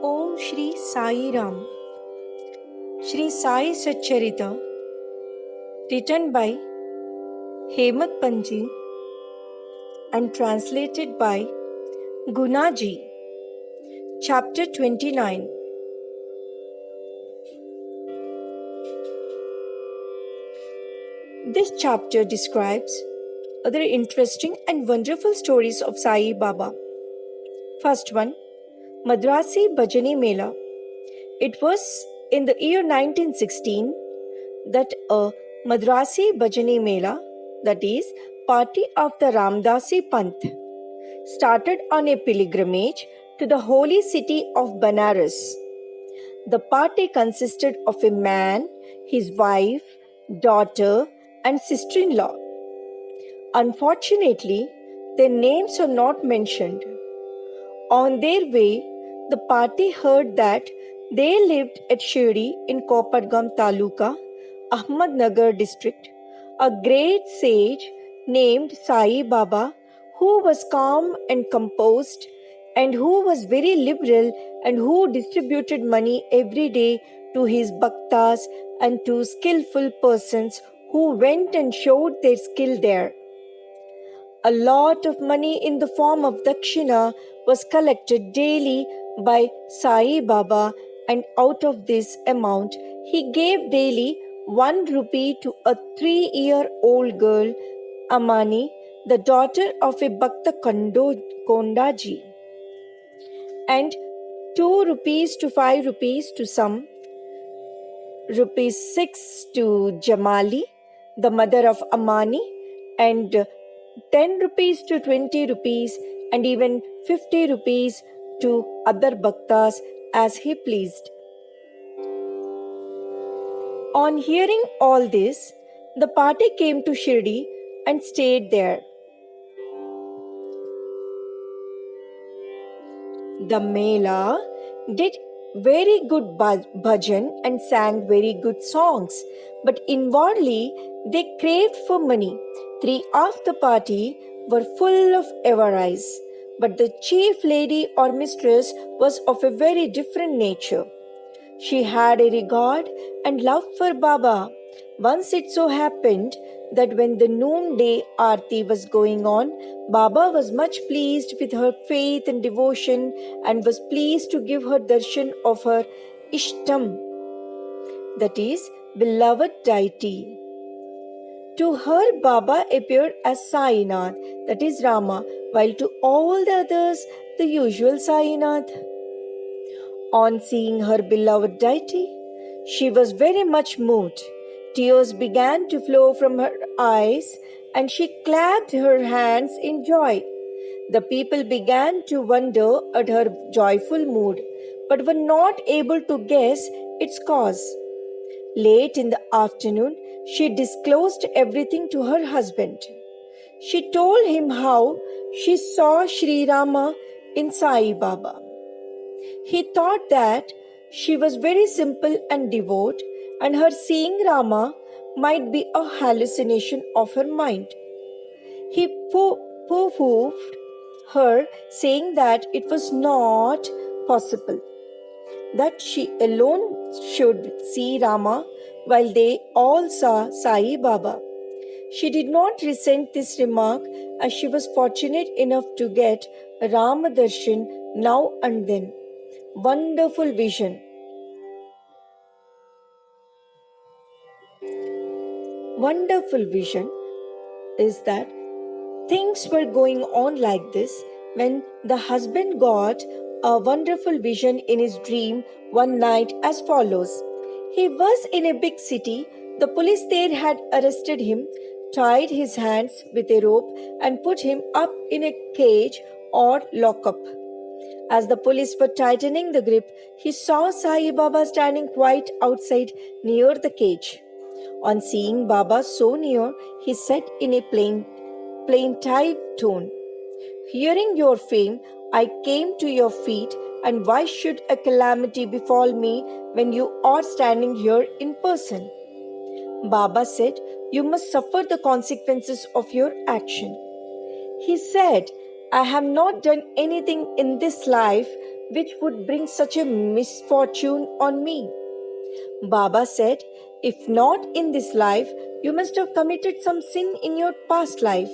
Om Sri Sai Ram. Sri Sai Satcharita, written by Hemadpantji and translated by Gunaji. Chapter 29. This chapter describes other interesting and wonderful stories of Sai Baba. First one, Madrasi Bhajani Mela. It was in the year 1916 that a Madrasi Bhajani Mela, that is, party of the Ramdasi Panth, started on a pilgrimage to the holy city of Banaras. The party consisted of a man, his wife, daughter, and sister-in-law. Unfortunately, their names are not mentioned. On their way, the party heard that they lived at Shirdi in Kopargam Taluka, Ahmednagar district, a great sage named Sai Baba, who was calm and composed and who was very liberal and who distributed money every day to his bhaktas and to skillful persons who went and showed their skill there. A lot of money in the form of dakshina was collected daily by Sai Baba, and out of this amount he gave daily 1 rupee to a 3-year-old girl, Amani, the daughter of a Bhakta Kondaji, and 2 rupees to 5 rupees to some, rupees 6 to Jamali, the mother of Amani, and 10 rupees to 20 rupees and even 50 rupees to other bhaktas as he pleased. On hearing all this, the party came to Shirdi and stayed there. The Mela did very good bhajan and sang very good songs, but inwardly they craved for money. 3 of the party were full of avarice, but the chief lady or mistress was of a very different nature. She had a regard and love for Baba. Once it so happened that when the noonday aarti was going on, Baba was much pleased with her faith and devotion and was pleased to give her darshan of her Ishtam, that is, beloved deity. To her, Baba appeared as Sainath, that is Rama, while to all the others, the usual Sainath. On seeing her beloved deity, she was very much moved. Tears began to flow from her eyes, and she clapped her hands in joy. The people began to wonder at her joyful mood, but were not able to guess its cause. Late in the afternoon, she disclosed everything to her husband. She told him how she saw Sri Rama in Sai Baba. He thought that she was very simple and devout, and her seeing Rama might be a hallucination of her mind. He pooh-poohed her, saying that it was not possible that she alone should see Rama while they all saw Sai Baba. She did not resent this remark, as she was fortunate enough to get Rama Darshan now and then. Wonderful vision. Wonderful vision is that things were going on like this when the husband got a wonderful vision in his dream one night as follows. He was in a big city. The police there had arrested him, tied his hands with a rope, and put him up in a cage or lockup. As the police were tightening the grip, he saw Sai Baba standing quite outside near the cage. On seeing Baba so near, he said in a plaintive tone, "Hearing your fame, I came to your feet, and why should a calamity befall me when you are standing here in person?" Baba said, "You must suffer the consequences of your action." He said, "I have not done anything in this life which would bring such a misfortune on me? Baba said, If not in this life, you must have committed some sin in your past life.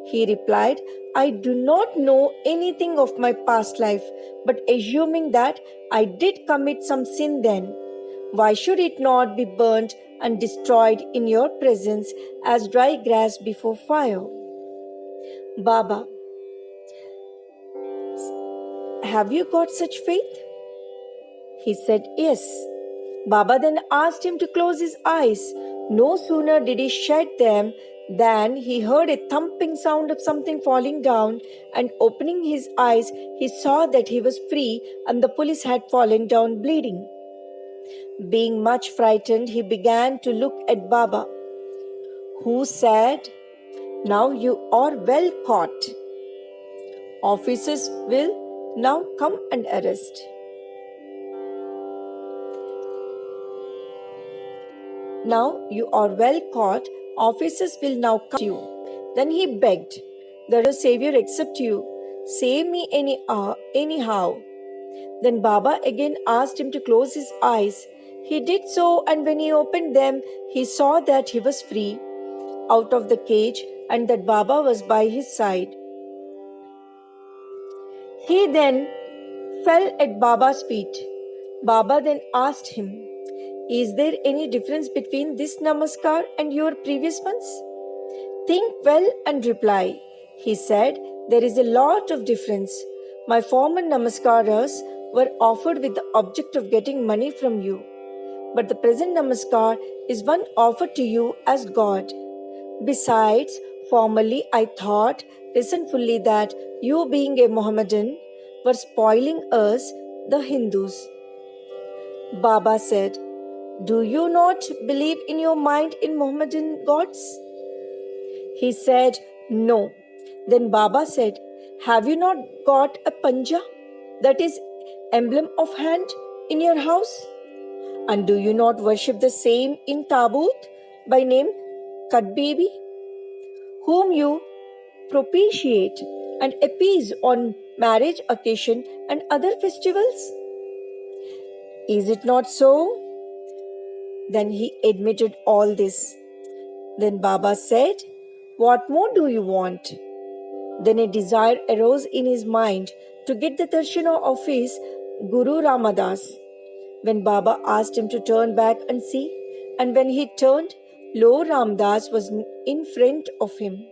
He replied, I do not know anything of my past life, but assuming that I did commit some sin then, why should it not be burnt and destroyed in your presence as dry grass before fire? Baba, have you got such faith? He said, Yes. Baba then asked him to close his eyes. No sooner did he shut them than he heard a thumping sound of something falling down, and opening his eyes, he saw that he was free and the police had fallen down bleeding. Being much frightened, he began to look at Baba, who said, Now you are well caught. Officers will now come and arrest. Now you are well caught, officers will now come to you. Then he begged, There is no Savior except you. Save me anyhow. Then Baba again asked him to close his eyes. He did so, and when he opened them, he saw that he was free, out of the cage, and that Baba was by his side. He then fell at Baba's feet. Baba then asked him, Is there any difference between this namaskar and your previous ones? Think well and reply. He said, There is a lot of difference. My former namaskaras were offered with the object of getting money from you. But the present namaskar is one offered to you as God. Besides, formerly I thought resentfully that you, being a Mohammedan, were spoiling us, the Hindus. Baba said, Do you not believe in your mind in Mohammedan gods? He said, No. Then Baba said, Have you not got a panja, that is, emblem of hand, in your house? And do you not worship the same in Tabut by name Kadbibi, whom you propitiate and appease on marriage occasion and other festivals? Is it not so? Then he admitted all this. Then Baba said, What more do you want? Then a desire arose in his mind to get the darshana of his Guru Ramadas. When Baba asked him to turn back and see, and when he turned, lo, Ramdas was in front of him.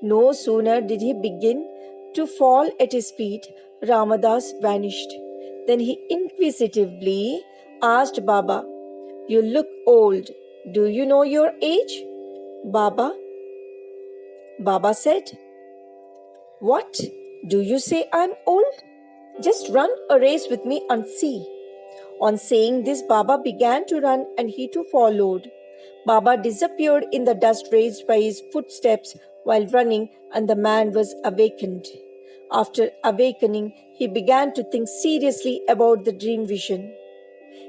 No sooner did he begin to fall at his feet, Ramadas vanished. Then he inquisitively asked Baba, You look old. Do you know your age? Baba said, What? Do you say I'm old? Just run a race with me and see. On saying this, Baba began to run and he too followed. Baba disappeared in the dust raised by his footsteps while running, and the man was awakened. After awakening, he began to think seriously about the dream vision.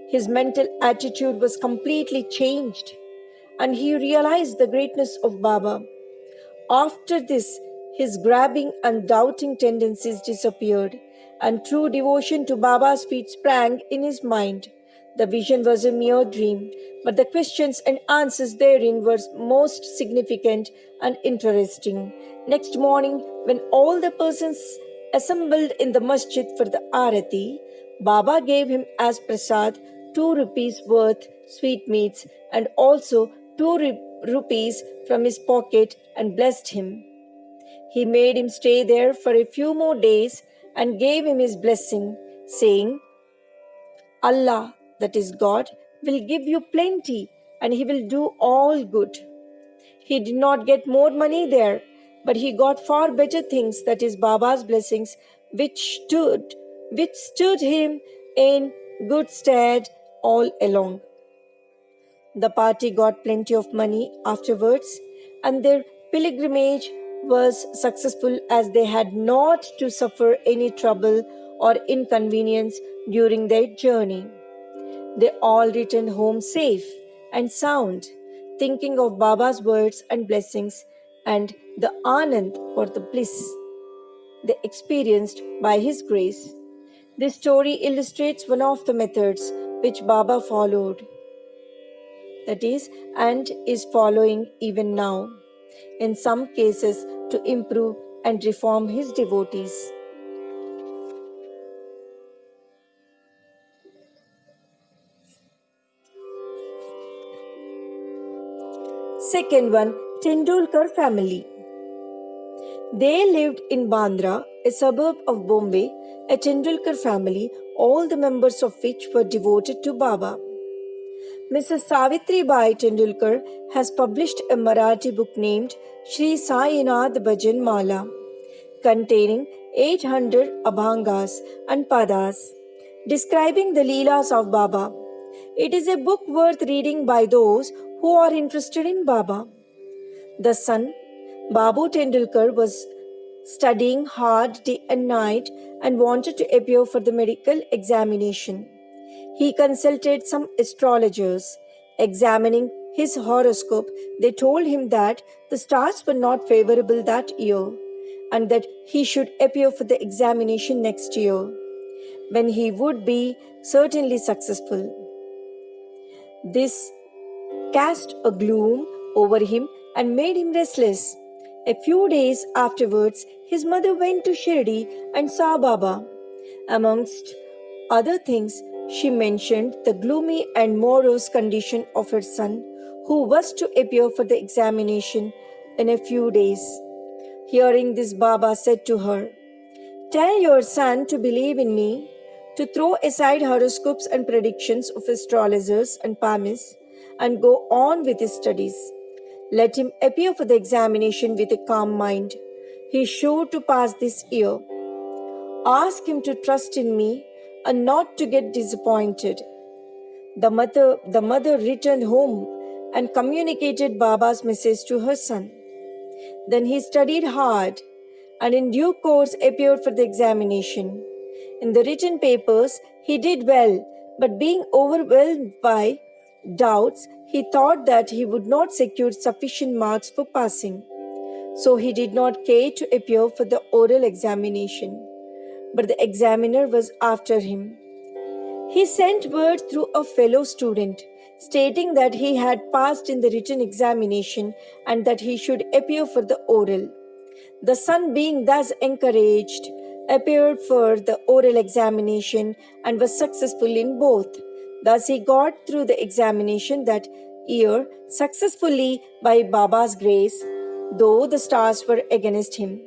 His mental attitude was completely changed, and he realized the greatness of Baba. After this, his grabbing and doubting tendencies disappeared, and true devotion to Baba's feet sprang in his mind. The vision was a mere dream, but the questions and answers therein were most significant and interesting. Next morning, when all the persons assembled in the masjid for the arati, Baba gave him as prasad 2 rupees worth sweetmeats and also 2 rupees from his pocket and blessed him. He made him stay there for a few more days and gave him his blessing, saying, Allah, that is God, will give you plenty and he will do all good. He did not get more money there, but he got far better things, that is Baba's blessings, which stood him in good stead all along. The party got plenty of money afterwards, and their pilgrimage was successful as they had not to suffer any trouble or inconvenience during their journey. They all returned home safe and sound, thinking of Baba's words and blessings and the anand or the bliss they experienced by his grace. This story illustrates one of the methods which Baba followed, that is, and is following even now, in some cases to improve and reform his devotees. Second one, Tendulkar family. They lived in Bandra, a suburb of Bombay, a Tendulkar family, all the members of which were devoted to Baba. Mrs. Savitri Bai Tendulkar has published a Marathi book named Sri Sai Bhajan Mala, containing 800 abhangas and padas, describing the Leelas of Baba. It is a book worth reading by those who are interested in Baba. The son, Babu Tendulkar, was studying hard day and night and wanted to appear for the medical examination. He consulted some astrologers. Examining his horoscope, they told him that the stars were not favorable that year and that he should appear for the examination next year, when he would be certainly successful. This cast a gloom over him and made him restless. A few days afterwards, his mother went to Shirdi and saw Baba. Amongst other things, she mentioned the gloomy and morose condition of her son, who was to appear for the examination in a few days. Hearing this, Baba said to her, "Tell your son to believe in me, to throw aside horoscopes and predictions of astrologers and palmists, and go on with his studies. Let him appear for the examination with a calm mind. He is sure to pass this year. Ask him to trust in me and not to get disappointed." The mother returned home and communicated Baba's message to her son. Then he studied hard and in due course appeared for the examination. In the written papers, he did well, but being overwhelmed by doubts, he thought that he would not secure sufficient marks for passing. So he did not care to appear for the oral examination. But the examiner was after him. He sent word through a fellow student, stating that he had passed in the written examination and that he should appear for the oral. The son, being thus encouraged, appeared for the oral examination and was successful in both. Thus he got through the examination that year successfully by Baba's grace, though the stars were against him.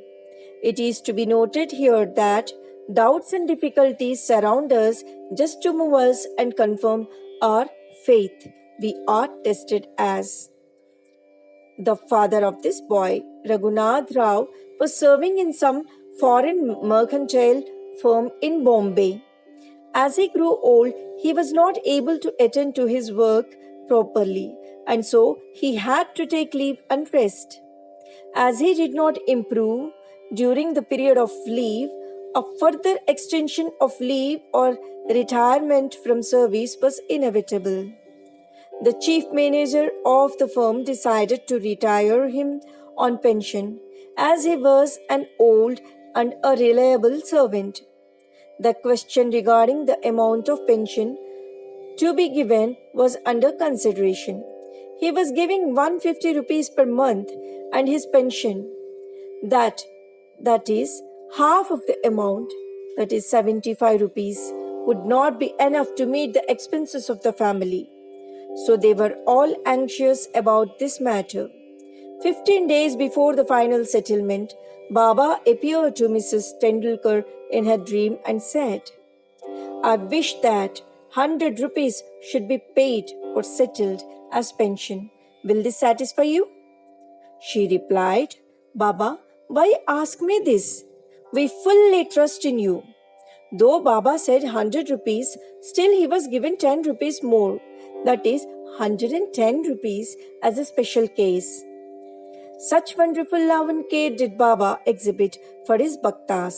It is to be noted here that doubts and difficulties surround us just to move us and confirm our faith. We are tested as. The father of this boy, Raghunath Rao, was serving in some foreign mercantile firm in Bombay. As he grew old, he was not able to attend to his work properly, and so he had to take leave and rest. As he did not improve during the period of leave, a further extension of leave or retirement from service was inevitable. The chief manager of the firm decided to retire him on pension, as he was an old and a reliable servant. The question regarding the amount of pension to be given was under consideration. He was giving 150 rupees per month, and his pension, that is half of the amount, that is 75 rupees, would not be enough to meet the expenses of the family. So they were all anxious about this matter. 15 days before the final settlement, Baba appeared to Mrs. Tendulkar in her dream and said, "I wish that 100 rupees should be paid or settled as pension. Will this satisfy you?" She replied, "Baba, why ask me this? We fully trust in you." Though Baba said 100 rupees, still he was given 10 rupees more, that is 110 rupees as a special case. Such wonderful love and care did Baba exhibit for his bhaktas.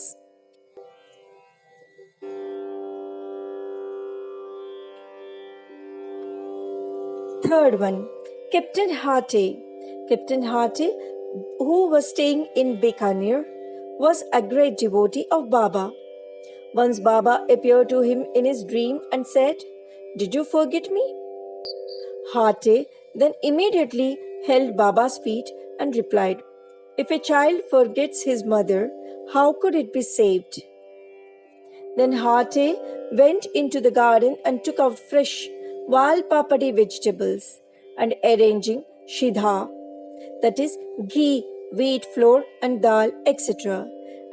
Third one, Captain Hate. Captain Hate, who was staying in Bikaner, was a great devotee of Baba. Once Baba appeared to him in his dream and said, "Did you forget me?" Hate then immediately held Baba's feet and replied, "If a child forgets his mother, how could it be saved?" Then Hate went into the garden and took out fresh wal papadi vegetables and arranging shidha, that is ghee, wheat flour and dal, etc.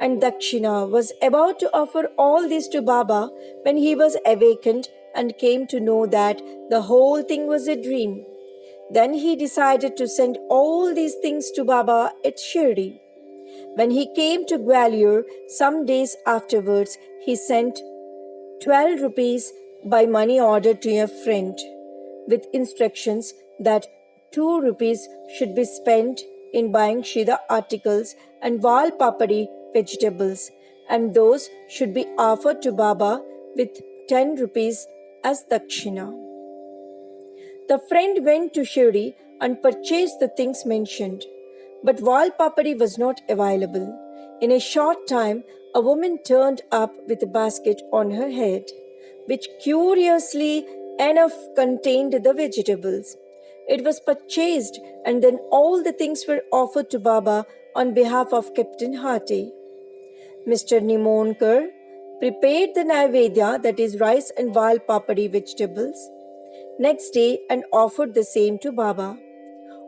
And Dakshina was about to offer all this to Baba when he was awakened and came to know that the whole thing was a dream. Then he decided to send all these things to Baba at Shirdi. When he came to Gwalior some days afterwards, he sent 12 rupees by money order to a friend with instructions that 2 rupees should be spent in buying Shida articles and Val Papadi vegetables, and those should be offered to Baba with 10 rupees as Dakshina. The friend went to Shirdi and purchased the things mentioned, but Val Papadi was not available. In a short time, a woman turned up with a basket on her head, which curiously enough contained the vegetables. It was purchased, and then all the things were offered to Baba on behalf of Captain Hate. Mr. Nimonkar prepared the Naivedya, that is rice and Val Papadi vegetables, next day and offered the same to Baba.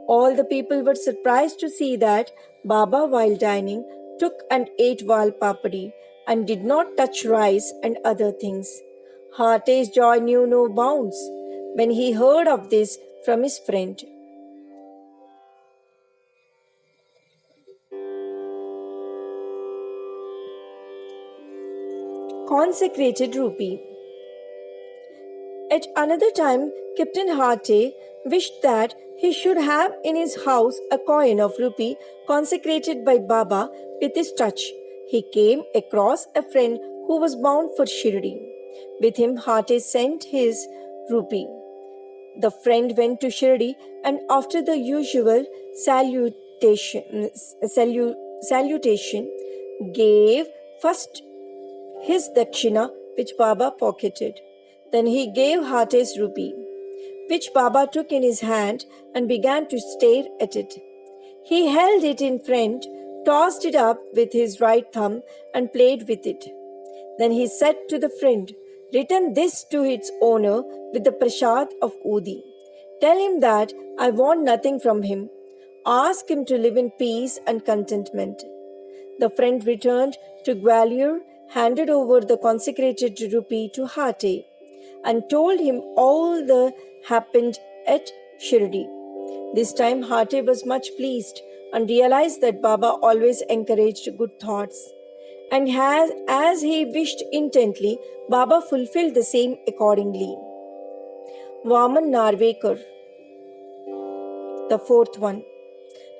All the people were surprised to see that Baba, while dining, took and ate Val Papadi and did not touch rice and other things. Hate's joy knew no bounds when he heard of this from his friend. Consecrated Rupee. At another time, Captain Hate wished that he should have in his house a coin of rupee consecrated by Baba with his touch. He came across a friend who was bound for Shirdi. With him, Hate sent his rupee. The friend went to Shirdi and after the usual salutation gave first his dakshina, which Baba pocketed. Then he gave Hate's rupee, which Baba took in his hand and began to stare at it. He held it in front, tossed it up with his right thumb, and played with it. Then he said to the friend, "Return this to its owner with the prasad of Udi. Tell him that I want nothing from him. Ask him to live in peace and contentment." The friend returned to Gwalior, handed over the consecrated rupee to Hate, and told him all that happened at Shirdi. This time Hate was much pleased and realized that Baba always encouraged good thoughts. And as he wished intently, Baba fulfilled the same accordingly. Vaman Narvekar, the fourth one.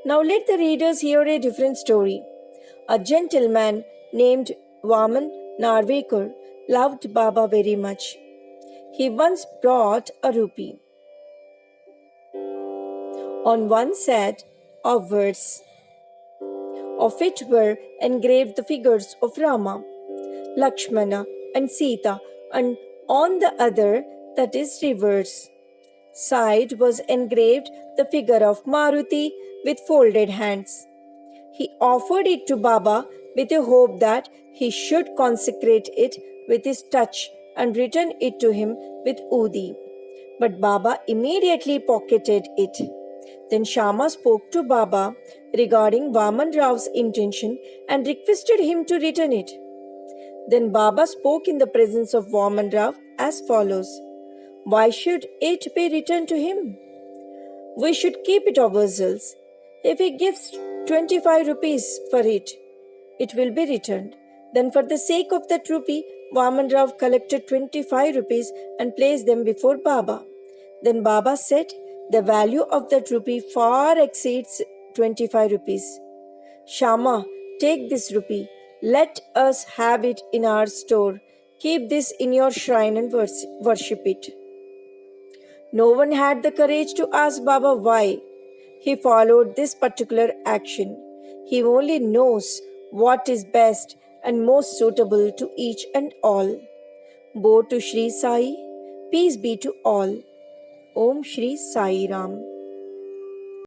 Now let the readers hear a different story. A gentleman named Vaman Narvekar loved Baba very much. He once brought a rupee. On one set of words of it were engraved the figures of Rama, Lakshmana and Sita, and on the other, that is reverse side, was engraved the figure of Maruti with folded hands. He offered it to Baba with a hope that he should consecrate it with his touch and return it to him with Udi. But Baba immediately pocketed it. Then Shama spoke to Baba regarding Vaman Rao's intention and requested him to return it. Then Baba spoke in the presence of Vaman Rao as follows: "Why should it be returned to him? We should keep it ourselves. If he gives 25 rupees for it, it will be returned." Then for the sake of that rupee, Vaman Rao collected 25 rupees and placed them before Baba. Then Baba said, "The value of that rupee far exceeds 25 rupees. Shama, take this rupee. Let us have it in our store. Keep this in your shrine and worship it." No one had the courage to ask Baba why he followed this particular action. He only knows what is best and most suitable to each and all. Bow to Sri Sai, peace be to all. Om Sri Sai Ram.